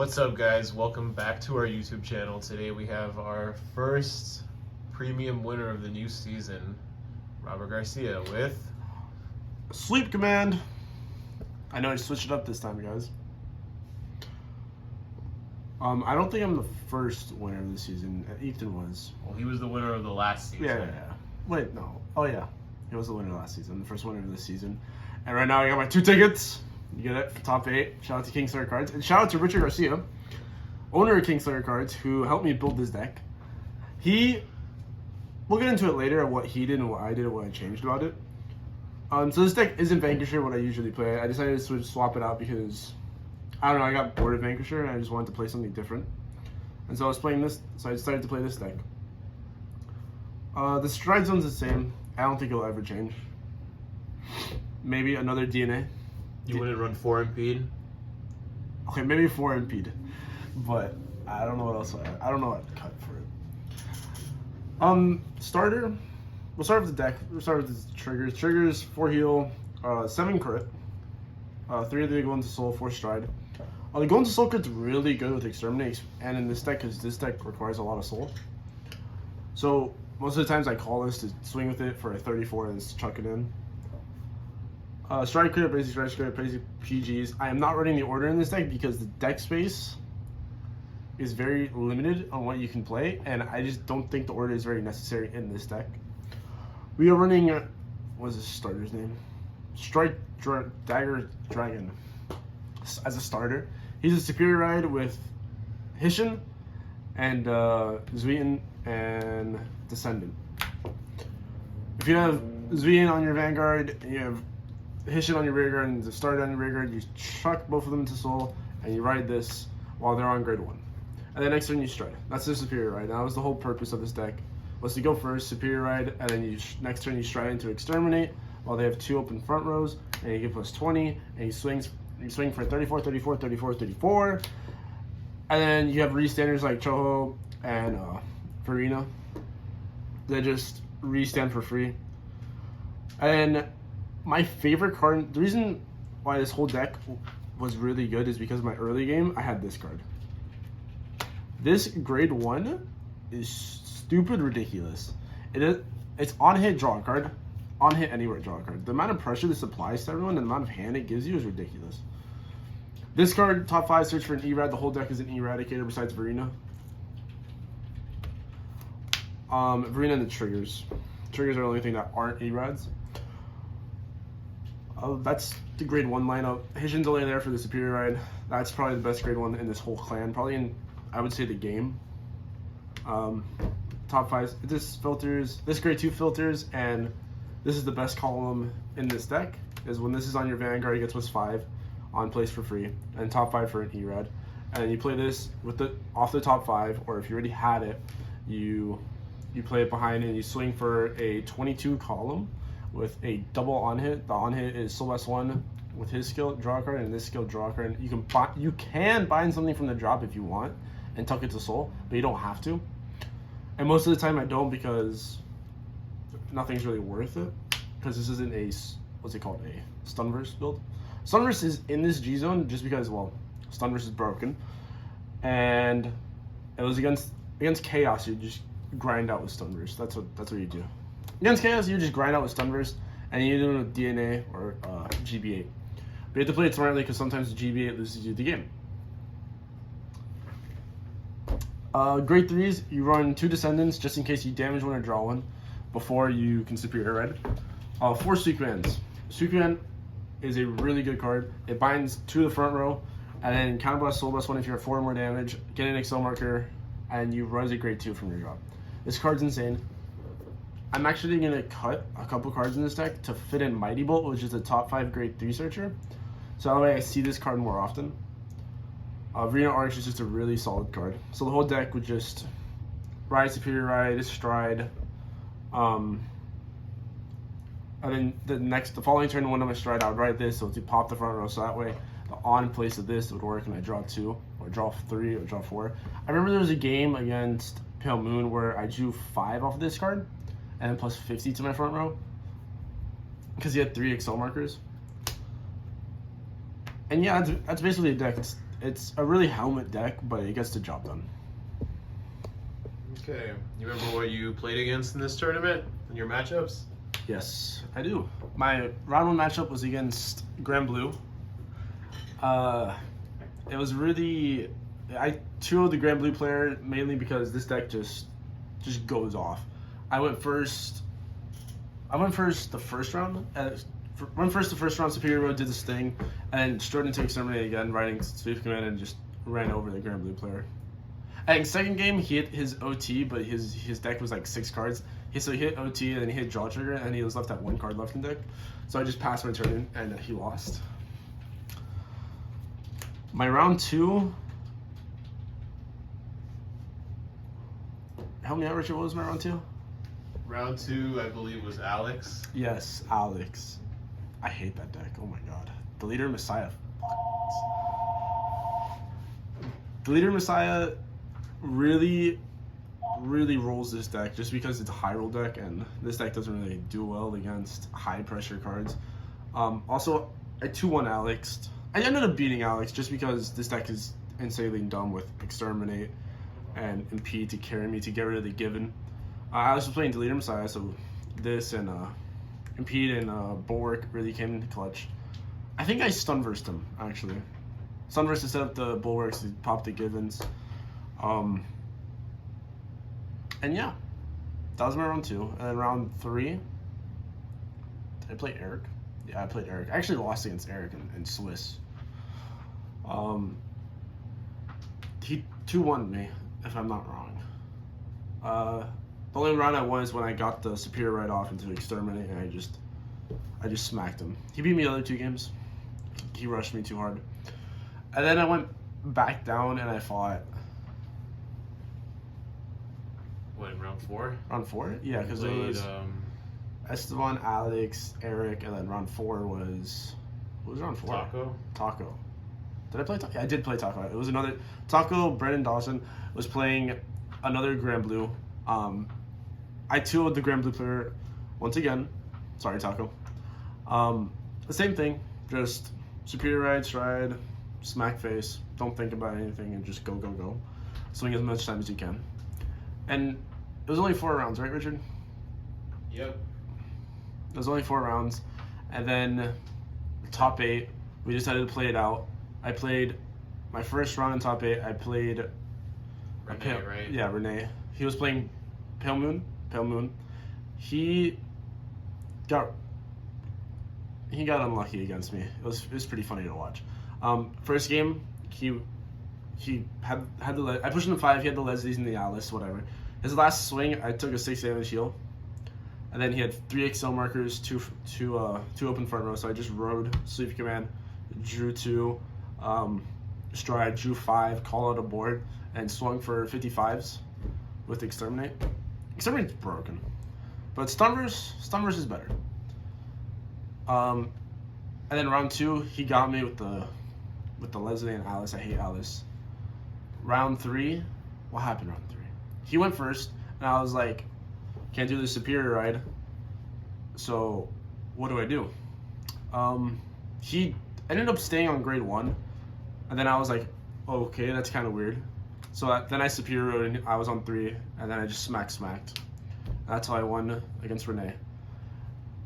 What's up, guys? Welcome back to our YouTube channel. Today we have our first premium winner of the new season, Robert Garcia, with Sleep Command. I know I switched it up this time, guys. I don't think I'm the first winner of the season. Ethan was. well, he was the winner of the last season. Yeah. Wait, no. Oh, yeah. He was the winner last season, the first winner of this season. And right now I got my 2 tickets. You get it for top 8. Shout out to Kingslayer Cards. And shout out to Richard Garcia, owner of Kingslayer Cards, who helped me build this deck. We'll get into it later, what he did and what I did and what I changed about it. So this deck isn't Vanquisher, what I usually play. I decided to swap it out because, I don't know, I got bored of Vanquisher and I just wanted to play something different. And so I was playing this, so I decided to play this deck. The stride zone's the same. I don't think it'll ever change. Maybe another DNA. You wouldn't run 4 impede? Okay, maybe 4 impede. But I don't know what else I don't know what I'd cut for it. Starter. We'll start with the deck. We'll start with the triggers. Triggers, 4 heal, 7 crit. 3 of the go into soul, 4 stride. The go into soul crit's really good with exterminate, and in this deck, because this deck requires a lot of soul. So most of the times I call this to swing with it for a 34 and just chuck it in. Stride crit, basic stride crit, basic PGs. I am not running the order in this deck because the deck space is very limited on what you can play, and I just don't think the order is very necessary in this deck. We are running, what is this starter's name? Dagger Dragon as a starter. He's a superior ride with Hishin and Zuian and Descendant. If you have Zuian on your Vanguard and you have Hishin on your rear guard and the starter on your rear guard, you chuck both of them into soul and you ride this while they're on grade 1. And then next turn you stride. That's the superior ride. That was the whole purpose of this deck, was to go first, superior ride, and then next turn you stride into exterminate while they have 2 open front rows, and you get plus 20, and you swing for 34, 34, 34, 34. And then you have restanders like Choho and Farina that just restand for free. And my favorite card, the reason why this whole deck was really good is because of my early game, I had this card. This grade 1 is stupid ridiculous. It's on hit, draw a card. On hit, anywhere, draw a card. The amount of pressure this applies to everyone and the amount of hand it gives you is ridiculous. This card, top 5, search for an Erad. The whole deck is an Eradicator besides Varina. Varina and the triggers. Triggers are the only thing that aren't Erads. That's the grade 1 lineup. Hishin's only there for the superior ride. That's probably the best grade 1 in this whole clan. Probably in, I would say, the game. Top 5. This filters. This grade 2 filters, and this is the best column in this deck. Is when this is on your Vanguard, it gets plus 5 on place for free, and top 5 for an Erad. And then you play this with the off the top 5, or if you already had it, you play it behind and you swing for a 22 column with a double on hit. The on hit is Sylvester 1 with his skill, draw a card, and this skill, draw a card. You can bind something from the drop if you want and tuck it to soul, but you don't have to. And most of the time I don't, because nothing's really worth it, because this isn't a, what's it called, a Stunverse build. Stunverse is in this G zone just because, well, Stunverse is broken, and it was against Chaos. You just grind out with Stunverse. That's what you do. Against Chaos, you just grind out with Stunverse, and you do it with DNA or GB8. But you have to play it smartly because sometimes GB8 loses you the game. Grade 3s, you run 2 Descendants just in case you damage 1 or draw 1 before you can superior ride. 4 Sweep Commands. Sweep Command is a really good card. It binds 2 to the front row, and then counterblast Soul Blast 1 if you have 4 or more damage, get an Excel marker, and you rise a grade 2 from your drop. This card's insane. I'm actually going to cut a couple cards in this deck to fit in Mighty Bolt, which is a top 5 grade 3 searcher. So that way I see this card more often. Varina Arch is just a really solid card. So the whole deck would just ride, superior ride, stride. And then the following turn, one of my stride, I would ride this, so to pop the front row, so that way the on place of this would work, and I draw 2, or draw 3, or draw 4. I remember there was a game against Pale Moon where I drew 5 off of this card, and then plus 50 to my front row, because he had 3 Excel markers. And yeah, that's basically a deck. It's a really helmet deck, but it gets the job done. Okay. You remember what you played against in this tournament and your matchups? Yes, I do. My round 1 matchup was against Grand Blue. It was really, I 2-0'd the Grand Blue player mainly because this deck just goes off. I went first the first round. Went first the first round. Superior Road did this thing, and strode into Exterminate again, riding Sweep Command, and just ran over the Grand Blue player. I think second game he hit his OT, but his deck was like 6 cards. So he hit OT and then he hit Draw Trigger, and he was left at 1 card left in deck. So I just passed my turn in, and he lost. My round 2. Help me out, Richard. What was my round 2? Round 2, I believe, was Alex. Yes, Alex. I hate that deck. Oh my god. The Leader Messiah. The Leader Messiah really rolls this deck just because it's a high roll deck, and this deck doesn't really do well against high pressure cards. Also, I 2-1 Alex. I ended up beating Alex just because this deck is insanely dumb with Exterminate and Impede to carry me to get rid of the Given. Alex was playing Deleter Messiah, so this and Impede and Bulwark really came into clutch. I think I stun-versed him, actually. Stun-versed to set up the Bulwarks to pop the Givens. And yeah, that was my round 2. And then round 3, did I play Eric? Yeah, I played Eric. I actually lost against Eric in Swiss. He 2-1 me, if I'm not wrong. The only round I won is when I got the Superior right off into Exterminate, and I just smacked him. He beat me the other 2 games. He rushed me too hard. And then I went back down and I fought. What, round 4? Round 4? Yeah, because it was Esteban, Alex, Eric, and then round 4 was... What was round 4? Taco. Did I play Taco? Yeah, I did play Taco. It was another... Taco, Brendan Dawson, was playing another Grand Blue. I 2-0'd the Grand Blue player once again. Sorry, Taco. The same thing. Just Superior Ride, Stride, Smack Face. Don't think about anything and just go, go, go. Swing as much time as you can. And it was only 4 rounds, right, Richard? Yep. It was only 4 rounds. And then top 8, we decided to play it out. I played my first round in top 8. I played Renee, right? Yeah, Renee. He was playing Pale Moon. He got unlucky against me. It was pretty funny to watch. First game, he had the I pushed him to 5. He had the Leslie's and the Alice, whatever. His last swing, I took a 6 damage heal, and then he had 3 XL markers, two open front row. So I just rode Sweep Command, drew 2, Stride, drew 5, call out a board, and swung for 55s with Exterminate. Exterminate's broken, but Stunverse is better. And then round 2, he got me with the Leslie and Alice. I hate Alice. Round 3, what happened round 3? He went first, and I was like, can't do the Superior Ride, so what do I do? He ended up staying on grade 1, and then I was like, okay, that's kind of weird. So then I Superior Rode, and I was on 3, and then I just smacked. That's how I won against Renee.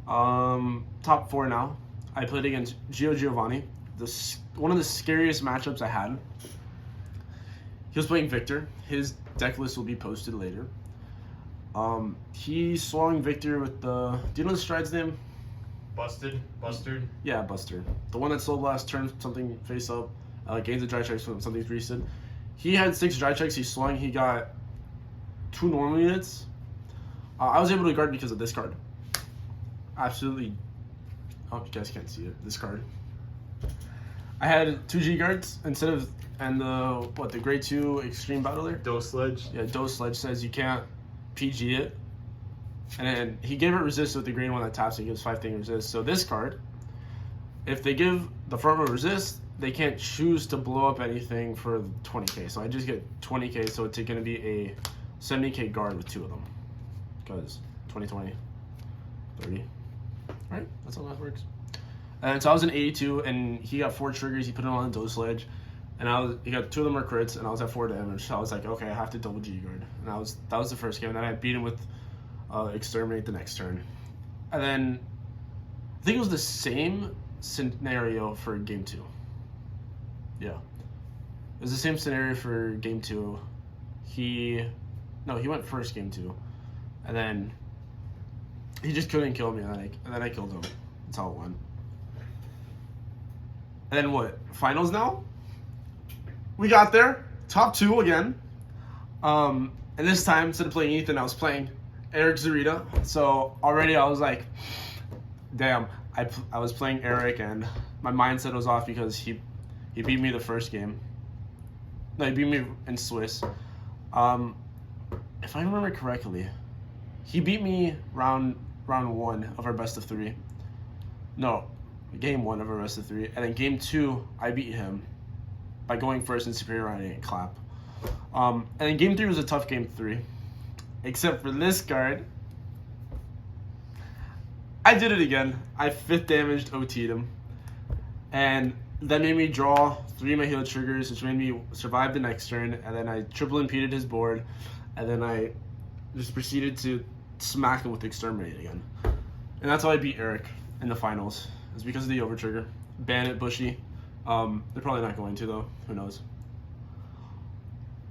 Top 4 now. I played against Gio Giovanni. One of the scariest matchups I had. He was playing Victor. His deck list will be posted later. He swung Victor with the... Do you know the Stride's name? Bustard? Yeah, Buster. The one that Soul Blast turns something face up, gains a dry checks when something's reset. He had 6 dry checks. He swung. He got 2 normal units. I was able to guard because of this card. Absolutely. Oh, you guys can't see it. This card. I had 2 G guards instead of, and the grade 2 extreme battler. Dose Sledge. Yeah, Dose Sledge says you can't PG it. And then he gave it resist with the green one that taps and gives 5 thing resist. So this card, if they give the front row resist, they can't choose to blow up anything for 20k. So I just get 20k, so it's going to be a 70k guard with 2 of them. Because 20, 30. Right? That's how that works. And so I was an 82, and he got 4 triggers. He put it on the Dose Sledge. and he got 2 of them were crits, and I was at 4 damage. So I was like, okay, I have to double G guard, and that was the first game. And then I beat him with exterminate the next turn, and then I think it was the same scenario for game 2. Yeah, it was the same scenario for game 2. He went first game 2, and then he just couldn't kill me, and then I killed him. That's how it went. And then what? Finals now? We got there. Top 2 again. And this time, instead of playing Ethan, I was playing Eric Zarita. So already I was like, damn, I was playing Eric, and my mindset was off because he beat me the first game. No, he beat me in Swiss. If I remember correctly, he beat me round 1 of our best of 3. No, game 1 of our best of 3, and then game 2 I beat him by going first in superior riding and clap. And then game 3 was a tough game 3, except for this card. I did it again. I 5th damaged OT'd him, and that made me draw 3 of my heal triggers, which made me survive the next turn, and then I triple impeded his board, and then I just proceeded to smack him with exterminate again. And that's how I beat Eric in the finals. It's because of the over trigger. Ban it, Bushy. They're probably not going to though. Who knows?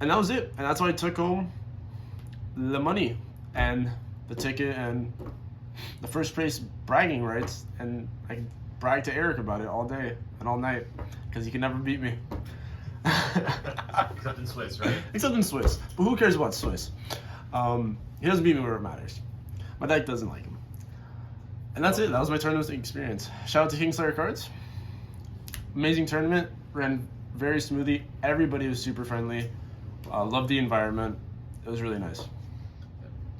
And that was it. And that's how I took home the money and the ticket and the first place bragging rights. And I can brag to Eric about it all day and all night because he can never beat me. Except in Swiss, right? Except in Swiss. But who cares about Swiss? He doesn't beat me where it matters. My deck doesn't like him. And that's it. That was my tournament experience. Shout out to Kingslayer Cards. Amazing tournament. Ran very smoothly. Everybody was super friendly. Loved the environment. It was really nice.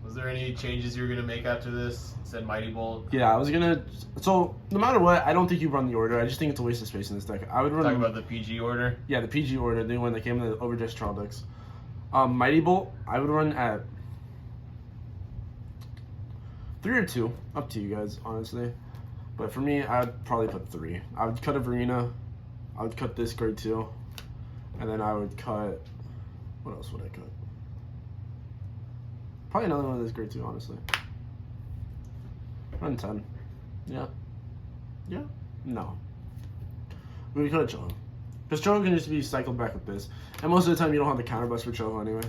Was there any changes you were going to make after this? Said Mighty Bolt? Yeah, I was going to... So, no matter what, I don't think you run the order. I just think it's a waste of space in this deck. I would run... Talking about the PG order? Yeah, the PG order. The one that came in the Overdressed Trial decks. Mighty Bolt, I would run at 3 or 2. Up to you guys, honestly. But for me, I would probably put 3. I would cut a Verena. I would cut this grade 2. And then I would cut... What else would I cut? Probably another one of this grade 2, honestly. Run 10. Yeah. Yeah? No. We could cut Choho. Because Choho can just be cycled back with this. And most of the time you don't have the counter bust for Choho anyway.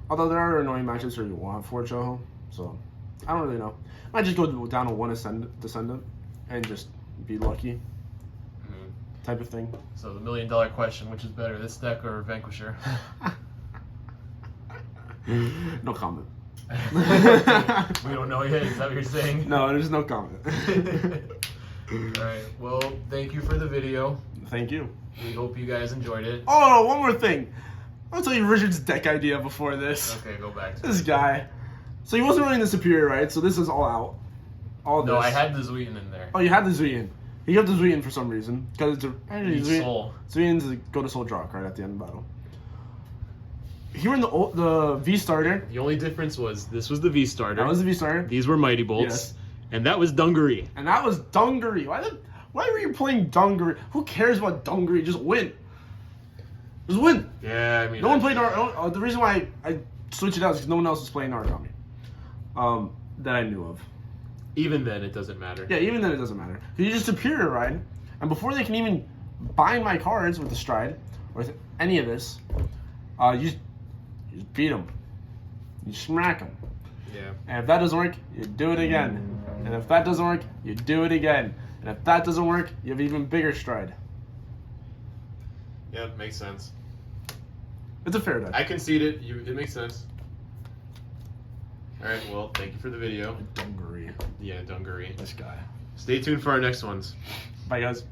Although there are annoying matches where you want 4 Choho. So, I don't really know. I might just go down to 1 Descendant and just be lucky. Type of thing. So the $1 million question, which is better, this deck or Vanquisher? No comment. We don't know yet, is that what you're saying? No, there's no comment. Alright, well, thank you for the video. Thank you. We hope you guys enjoyed it. Oh, one more thing. I'll tell you Richard's deck idea before this. Okay, go back to this guy. So he wasn't running the Superior, right? So this is all out. All no, this. I had the Zuian in there. Oh, you had the Zuian. He got the Zuian for some reason. Because it's a Soul. Zuian's a go to soul draw card at the end of the battle. He ran the V starter. The only difference was this was the V starter. That was the V starter. These were Mighty Bolts. Yes. And that was Dungaree. And that was Dungaree. Why were you playing Dungaree? Who cares about Dungaree? Just win. Just win. Yeah, I mean... No one played the reason why I switched it out is because no one else was playing Narukami. That I knew of. Even then, it doesn't matter. Yeah, even then it doesn't matter. You just Superior Ride, and before they can even bind my cards with the Stride, or with any of this, you just beat them. You smack them. Yeah. And if that doesn't work, you do it again. And if that doesn't work, you do it again. And if that doesn't work, you have even bigger Stride. Yeah, makes sense. It's a fair deck. I concede it. It makes sense. Alright, well, thank you for the video. Dungaree. Yeah, Dungaree. This guy. Stay tuned for our next ones. Bye, guys.